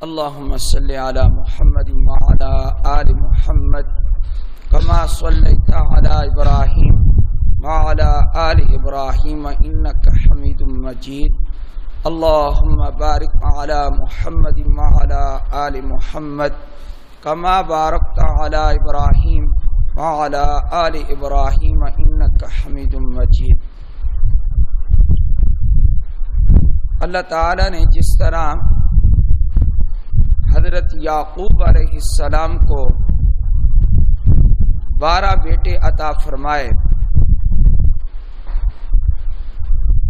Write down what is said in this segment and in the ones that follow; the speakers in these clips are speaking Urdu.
اللهم صل على محمد وعلى آل محمد كما صليت على إبراهيم وعلى آل إبراهيم إنك حميد مجيد اللهم بارك على محمد وعلى آل محمد كما باركت على إبراهيم وعلى آل إبراهيم إنك حميد مجيد۔ اللہ تعالی نے جس طرح حضرت یعقوب علیہ السلام کو 12 بیٹے عطا فرمائے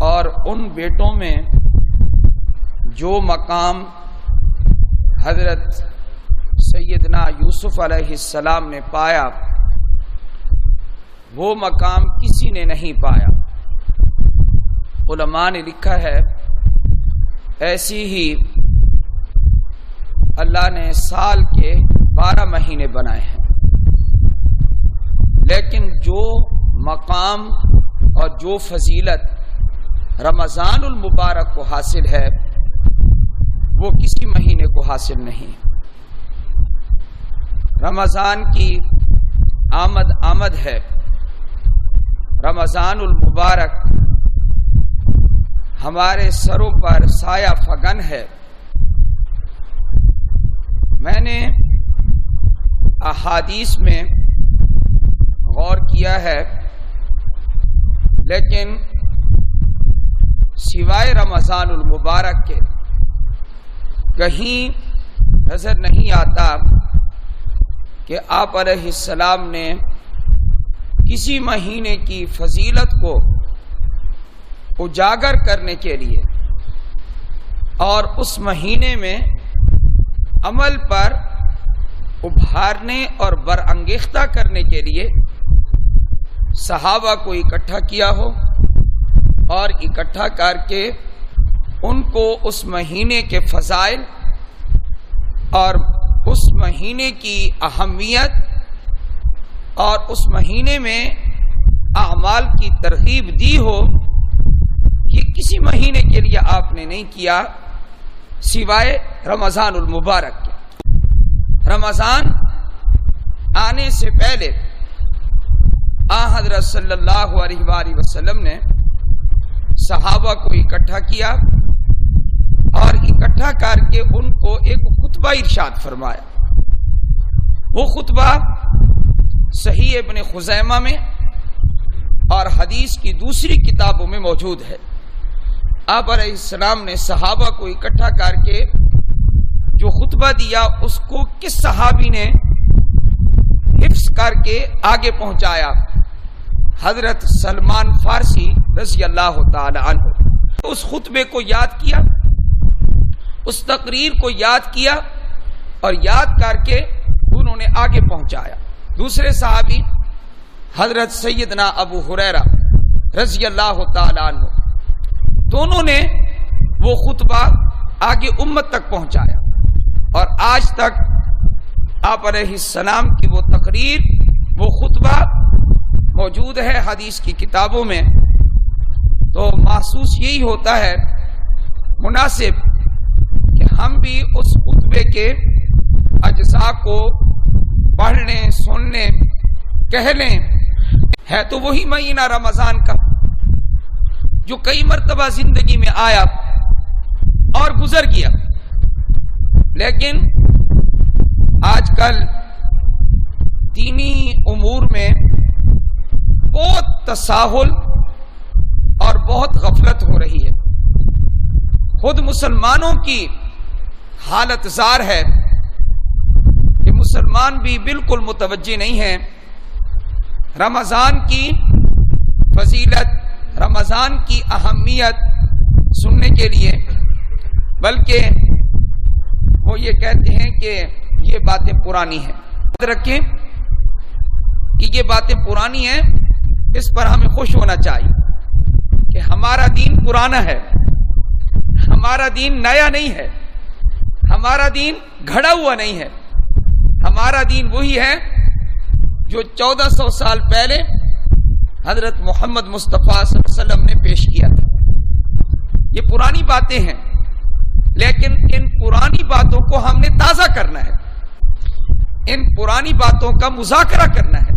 اور ان بیٹوں میں جو مقام حضرت سیدنا یوسف علیہ السلام نے پایا وہ مقام کسی نے نہیں پایا۔ علماء نے لکھا ہے ایسی ہی اللہ نے سال کے 12 مہینے بنائے ہیں، لیکن جو مقام اور جو فضیلت رمضان المبارک کو حاصل ہے وہ کسی مہینے کو حاصل نہیں۔ رمضان کی آمد ہے، رمضان المبارک ہمارے سروں پر سایہ فگن ہے۔ میں نے احادیث میں غور کیا ہے، لیکن سوائے رمضان المبارک کے کہیں نظر نہیں آتا کہ آپ علیہ السلام نے کسی مہینے کی فضیلت کو اجاگر کرنے کے لیے اور اس مہینے میں عمل پر ابھارنے اور برانگیختہ کرنے کے لیے صحابہ کو اکٹھا کیا ہو اور اکٹھا کر کے ان کو اس مہینے کے فضائل اور اس مہینے کی اہمیت اور اس مہینے میں اعمال کی ترغیب دی ہو، یہ کسی مہینے کے لیے آپ نے نہیں کیا سوائے رمضان المبارک کے۔ رمضان آنے سے پہلے حضرت صلی اللہ علیہ وآلہ وسلم نے صحابہ کو اکٹھا کیا اور اکٹھا کر کے ان کو ایک خطبہ ارشاد فرمایا۔ وہ خطبہ صحیح ابن خزیمہ میں اور حدیث کی دوسری کتابوں میں موجود ہے۔ آپ علیہ السلام نے صحابہ کو اکٹھا کر کے جو خطبہ دیا اس کو کس صحابی نے حفظ کر کے آگے پہنچایا؟ حضرت سلمان فارسی رضی اللہ تعالی عنہ۔ اس خطبے کو یاد کیا، اس تقریر کو یاد کیا اور یاد کر کے انہوں نے آگے پہنچایا۔ دوسرے صحابی حضرت سیدنا ابو ہریرہ رضی اللہ تعالی عنہ، دونوں نے وہ خطبہ آگے امت تک پہنچایا اور آج تک آپ علیہ السلام کی وہ تقریر، وہ خطبہ موجود ہے حدیث کی کتابوں میں۔ تو محسوس یہی ہوتا ہے مناسب کہ ہم بھی اس خطبے کے اجزاء کو پڑھ لیں، سن لیں، کہہ لیں۔ ہے تو وہی مہینہ رمضان کا جو کئی مرتبہ زندگی میں آیا اور گزر گیا، لیکن آج کل دینی امور میں بہت تساہل اور بہت غفلت ہو رہی ہے۔ خود مسلمانوں کی حالت زار ہے کہ مسلمان بھی بالکل متوجہ نہیں ہیں رمضان کی فضیلت، رمضان کی اہمیت سننے کے لیے، بلکہ وہ یہ کہتے ہیں کہ یہ باتیں پرانی ہیں۔ یاد رکھیں کہ یہ باتیں پرانی ہیں، اس پر ہمیں خوش ہونا چاہیے کہ ہمارا دین پرانا ہے، ہمارا دین نیا نہیں ہے، ہمارا دین گھڑا ہوا نہیں ہے، ہمارا دین وہی ہے جو 1400 سال پہلے حضرت محمد مصطفیٰ صلی اللہ علیہ وسلم نے پیش کیا تھا۔ یہ پرانی باتیں ہیں، لیکن ان پرانی باتوں کو ہم ان پرانی باتوں کا مذاکرہ کرنا ہے۔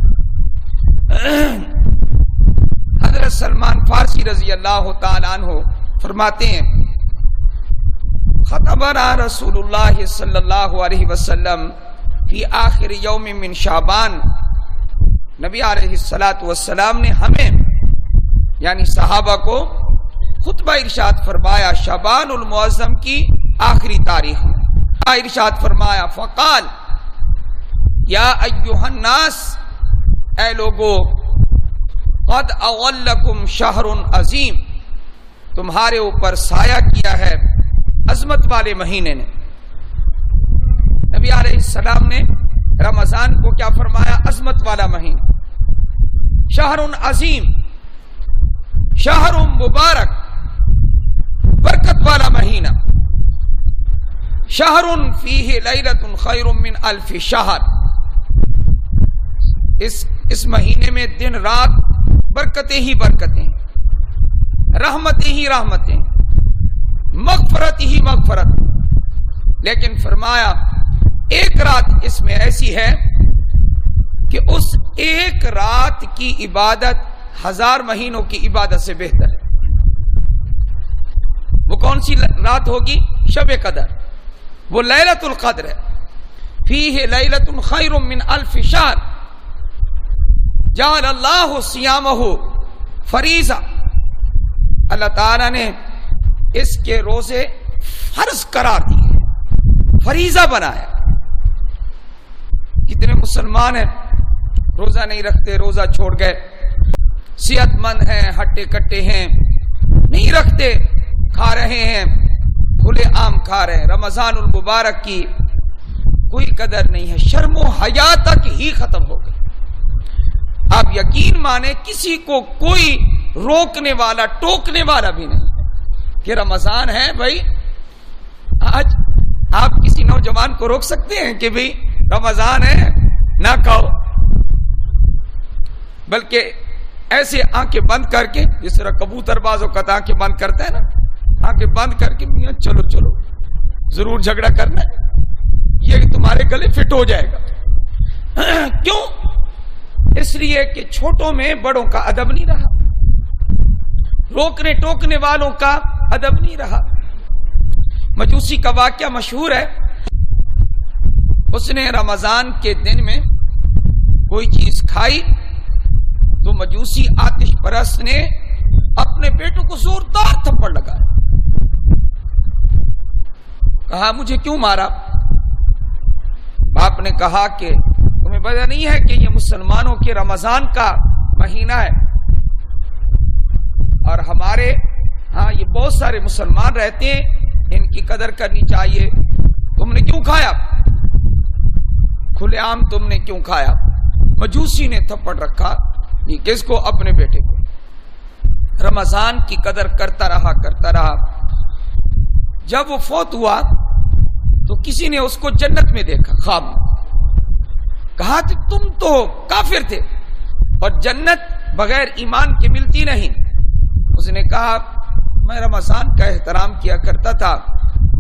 حضرت سلمان فارسی رضی اللہ تعالیٰ عنہ فرماتے ہیں خطبنا رسول اللہ صلی اللہ علیہ وسلم فی آخر یوم من شعبان، نبی علیہ السلام نے ہمیں یعنی صحابہ کو خطبہ ارشاد فرمایا شعبان المعظم کی آخری تاریخ میں۔ ارشاد فرمایا فقال یا ایھا الناس، اے لوگو، قد اغلکم شہر عظیم، تمہارے اوپر سایہ کیا ہے عظمت والے مہینے نے۔ نبی علیہ السلام نے رمضان کو کیا فرمایا؟ عظمت والا مہینہ، شہر عظیم، شہر مبارک، برکت والا مہینہ، شہر فیہ لیلۃ خیر من الف شہر، اس مہینے میں دن رات برکتیں ہی برکتیں، رحمتیں ہی رحمتیں، مغفرت ہی مغفرت۔ لیکن فرمایا ایک رات اس میں ایسی ہے کہ اس ایک رات کی عبادت 1000 مہینوں کی عبادت سے بہتر ہے۔ وہ کون سی رات ہوگی؟ شب قدر، وہ لیلۃ القدر ہے۔ فیہ لیلۃ خیر من الف شہر جعل اللہ صیامہ فریضہ، اللہ تعالیٰ نے اس کے روزے فرض قرار دیے، فریضہ بنایا۔ کتنے مسلمان ہیں روزہ نہیں رکھتے، روزہ چھوڑ گئے، صحت مند ہیں، ہٹے کٹے ہیں، نہیں رکھتے، کھا رہے ہیں، کھلے عام کھا رہے ہیں۔ رمضان المبارک کی کوئی قدر نہیں ہے، شرم و حیا تک ہی ختم ہو گئی۔ آپ یقین مانیں کسی کو کوئی روکنے والا ٹوکنے والا بھی نہیں کہ رمضان ہے۔ بھائی آج آپ کسی نوجوان کو روک سکتے ہیں کہ بھائی رمضان ہے نہ کھاؤ؟ بلکہ ایسے آنکھیں بند کر کے، جس طرح کبوتر بازوں کا آنکھیں بند کرتا ہے نا، آنکھیں بند کر کے میاں چلو چلو ضرور جھگڑا کرنا ہے، یہ تمہارے گلے فٹ ہو جائے گا۔ کیوں؟ اس لیے کہ چھوٹوں میں بڑوں کا ادب نہیں رہا، روکنے ٹوکنے والوں کا ادب نہیں رہا۔ مجوسی کا واقعہ مشہور ہے، اس نے رمضان کے دن میں کوئی چیز کھائی تو مجوسی آتش پرست نے اپنے بیٹوں کو زوردار تھپڑ لگایا، کہا مجھے کیوں مارا؟ باپ نے کہا کہ تمہیں پتہ نہیں ہے کہ یہ مسلمانوں کے رمضان کا مہینہ ہے اور ہمارے ہاں یہ بہت سارے مسلمان رہتے ہیں، ان کی قدر کرنی چاہیے، تم نے کیوں کھایا؟ کھلے عام تم نے کیوں کھایا؟ مجوسی نے تھپڑ رکھا، یہ کس کو؟ اپنے بیٹے کو۔ رمضان کی قدر کرتا رہا۔ جب وہ فوت ہوا تو کسی نے اس کو جنت میں دیکھا خواب میں، کہا کہ تم تو کافر تھے اور جنت بغیر ایمان کے ملتی نہیں۔ اس نے کہا میں رمضان کا احترام کیا کرتا تھا،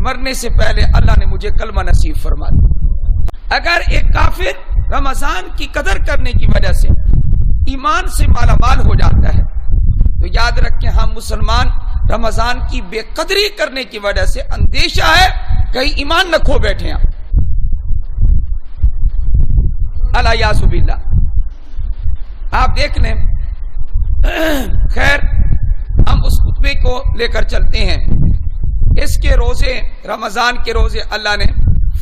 مرنے سے پہلے اللہ نے مجھے کلمہ نصیب فرما دیا۔ اگر ایک کافر رمضان کی قدر کرنے کی وجہ سے ایمان سے مالا مال ہو جاتا ہے تو یاد رکھیں ہم مسلمان رمضان کی بے قدری کرنے کی وجہ سے اندیشہ ہے کہیں ایمان نہ کھو بیٹھے ہیں الیاذ باللہ۔ آپ دیکھ لیں، خیر ہم اس خطبے کو لے کر چلتے ہیں۔ اس کے روزے، رمضان کے روزے اللہ نے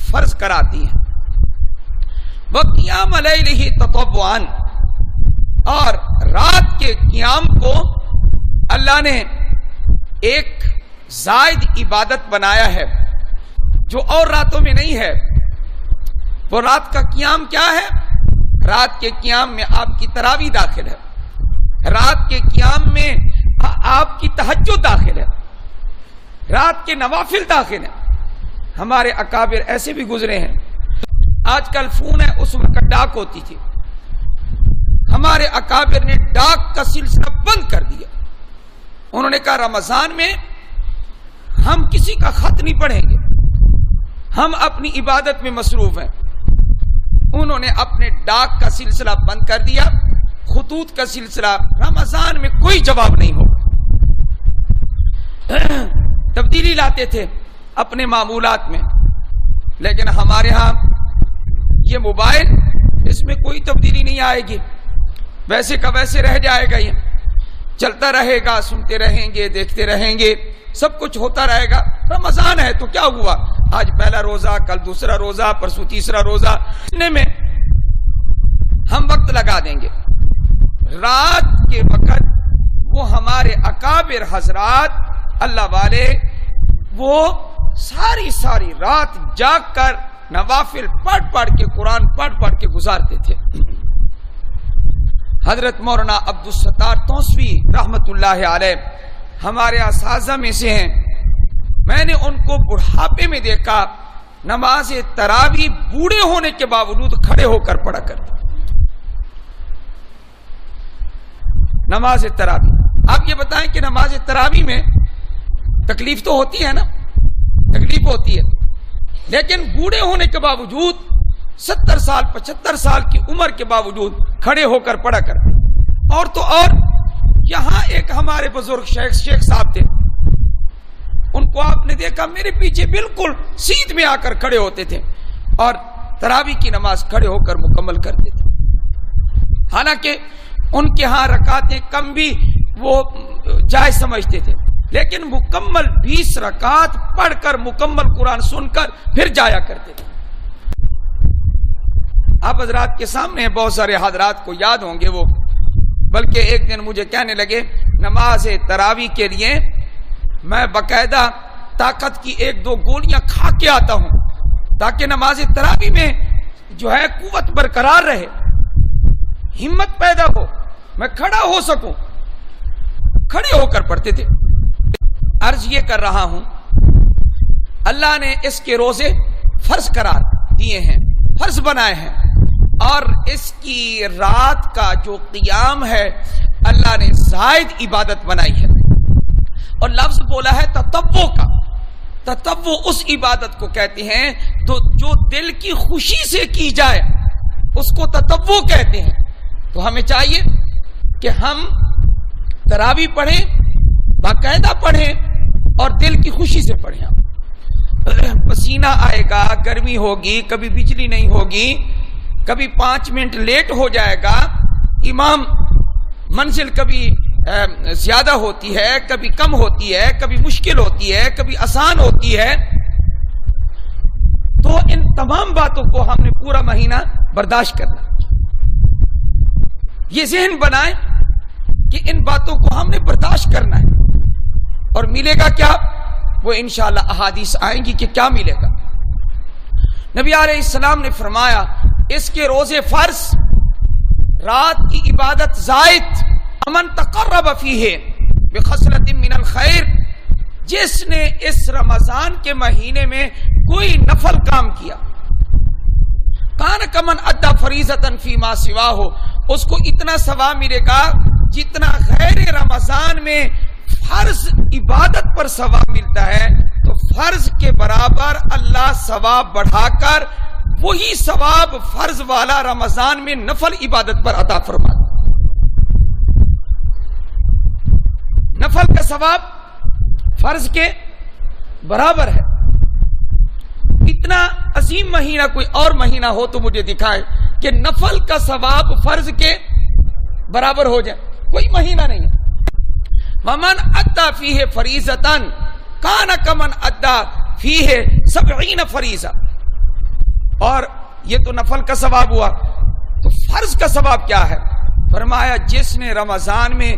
فرض قرار دیے ہیں۔ وَقِيَامَ لَيْلِهِ تَطَوُّعًا، اور رات کے قیام کو اللہ نے ایک زائد عبادت بنایا ہے جو اور راتوں میں نہیں ہے۔ وہ رات کا قیام کیا ہے؟ رات کے قیام میں آپ کی تراویح داخل ہے، رات کے قیام میں آپ کی تہجد داخل ہے، رات کے نوافل داخل ہیں۔ ہمارے اکابر ایسے بھی گزرے ہیں، آج کل فون ہے، اس وقت ڈاک ہوتی تھی، ہمارے اکابر نے ڈاک کا سلسلہ بند کر دیا۔ انہوں نے کہا رمضان میں ہم کسی کا خط نہیں پڑھیں گے، ہم اپنی عبادت میں مصروف ہیں۔ انہوں نے اپنے ڈاک کا سلسلہ بند کر دیا، خطوط کا سلسلہ، رمضان میں کوئی جواب نہیں ہوگا۔ تبدیلی لاتے تھے اپنے معمولات میں، لیکن ہمارے ہاں یہ موبائل، اس میں کوئی تبدیلی نہیں آئے گی، ویسے کا ویسے رہ جائے گا، یہ چلتا رہے گا، سنتے رہیں گے، دیکھتے رہیں گے، سب کچھ ہوتا رہے گا۔ رمضان ہے تو کیا ہوا، آج پہلا روزہ، کل دوسرا روزہ، پرسوں تیسرا روزہ، میں ہم وقت لگا دیں گے۔ رات کے وقت وہ ہمارے اکابر حضرات اللہ والے وہ ساری رات جاگ کر نوافل پڑھ کے قرآن پڑھ کے گزارتے تھے۔ حضرت مولانا عبدالستار توسوی رحمت اللہ علیہ ہمارے اساتذہ میں سے ہیں، میں نے ان کو بڑھاپے میں دیکھا، نماز تراویح بوڑھے ہونے کے باوجود کھڑے ہو کر پڑھا کرتے۔ نماز تراویح، آپ یہ بتائیں کہ نماز تراویح میں تکلیف تو ہوتی ہے نا، تکلیف ہوتی ہے، لیکن بوڑھے ہونے کے باوجود 70 سال 75 سال کی عمر کے باوجود کھڑے ہو کر پڑھا کرتے۔ اور تو اور یہاں ایک ہمارے بزرگ شیخ صاحب تھے، ان کو آپ نے دیکھا میرے پیچھے بالکل سیدھ میں آ کر کھڑے ہوتے تھے اور تراویح کی نماز کھڑے ہو کر مکمل کرتے تھے۔ حالانکہ ان کے ہاں رکعتیں کم بھی وہ جائز سمجھتے تھے، لیکن مکمل 20 رکعت پڑھ کر مکمل قرآن سن کر پھر جایا کرتے تھے۔ آپ حضرات کے سامنے بہت سارے حضرات کو یاد ہوں گے وہ، بلکہ ایک دن مجھے کہنے لگے نماز تراویح کے لیے میں باقاعدہ طاقت کی 1-2 گولیاں کھا کے آتا ہوں تاکہ نماز تراویح میں جو ہے قوت برقرار رہے، ہمت پیدا ہو، میں کھڑا ہو سکوں۔ کھڑے ہو کر پڑھتے تھے۔ عرض یہ کر رہا ہوں، اللہ نے اس کے روزے فرض قرار دیے ہیں، فرض بنائے ہیں، اور اس کی رات کا جو قیام ہے اللہ نے زائد عبادت بنائی ہے، اور لفظ بولا ہے تطوع کا۔ تطوع اس عبادت کو کہتے ہیں تو جو دل کی خوشی سے کی جائے اس کو تطوع کہتے ہیں۔ تو ہمیں چاہیے کہ ہم تراویح پڑھیں، باقاعدہ پڑھیں اور دل کی خوشی سے پڑھیں۔ پسینہ آئے گا، گرمی ہوگی، کبھی بجلی نہیں ہوگی، کبھی 5 منٹ لیٹ ہو جائے گا، امام منزل کبھی زیادہ ہوتی ہے، کبھی کم ہوتی ہے، کبھی مشکل ہوتی ہے، کبھی آسان ہوتی ہے، تو ان تمام باتوں کو ہم نے پورا مہینہ برداشت کرنا۔ یہ ذہن بنائیں کہ ان باتوں کو ہم نے برداشت کرنا ہے، اور ملے گا کیا، وہ انشاءاللہ احادیث آئیں گی کہ کیا ملے گا۔ نبی علیہ السلام نے فرمایا اس کے روزے فرض، رات کی عبادت زائد، من تقرب فیہ بخصلۃ من الخیر، جس نے اس رمضان کے مہینے میں کوئی نفل کام کیا، کان کمن ادى فریضۃ فیما سواہ، اس کو اتنا ثواب ملے گا جتنا غیر رمضان میں فرض عبادت پر ثواب ملتا ہے، تو فرض کے برابر اللہ ثواب بڑھا کر وہی ثواب فرض والا رمضان میں نفل عبادت پر عطا فرماتا۔ نفل کا ثواب فرض کے برابر ہے۔ اتنا عظیم مہینہ کوئی اور مہینہ ہو تو مجھے دکھائے کہ نفل کا ثواب فرض کے برابر ہو جائے، کوئی مہینہ نہیں ہے۔ ومن ادى فیہ فریضۃ کان کمن ادى فیہ 70 فریضہ، اور یہ تو نفل کا ثواب ہوا، تو فرض کا ثواب کیا ہے؟ فرمایا جس نے رمضان میں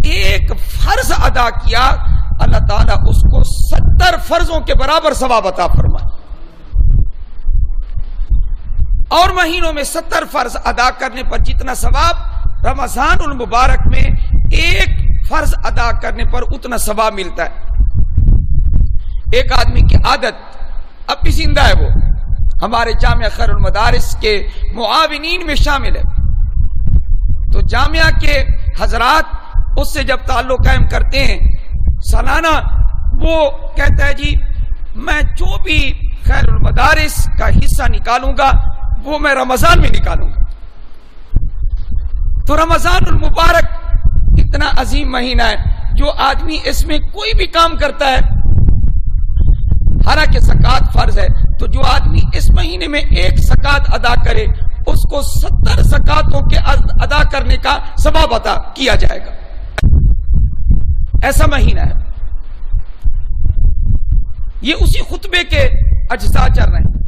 ایک فرض ادا کیا اللہ تعالیٰ اس کو 70 فرضوں کے برابر ثواب عطا فرمائے۔ اور مہینوں میں 70 فرض ادا کرنے پر جتنا ثواب، رمضان المبارک میں ایک فرض ادا کرنے پر اتنا ثواب ملتا ہے۔ ایک آدمی کی عادت اب بھی زندہ ہے، وہ ہمارے جامعہ خیر المدارس کے معاونین میں شامل ہے، تو جامعہ کے حضرات اس سے جب تعلق قائم کرتے ہیں سالانہ، وہ کہتا ہے جی میں جو بھی خیر المدارس کا حصہ نکالوں گا وہ میں رمضان میں نکالوں گا۔ تو رمضان المبارک اتنا عظیم مہینہ ہے، جو آدمی اس میں کوئی بھی کام کرتا ہے، حالانکہ زکوٰۃ فرض ہے، تو جو آدمی اس مہینے میں ایک زکوٰۃ ادا کرے اس کو 70 زکوٰۃوں کے ادا کرنے کا ثواب عطا کیا جائے گا۔ ایسا مہینہ ہے۔ یہ اسی خطبے کے اجزاء چل رہے ہیں۔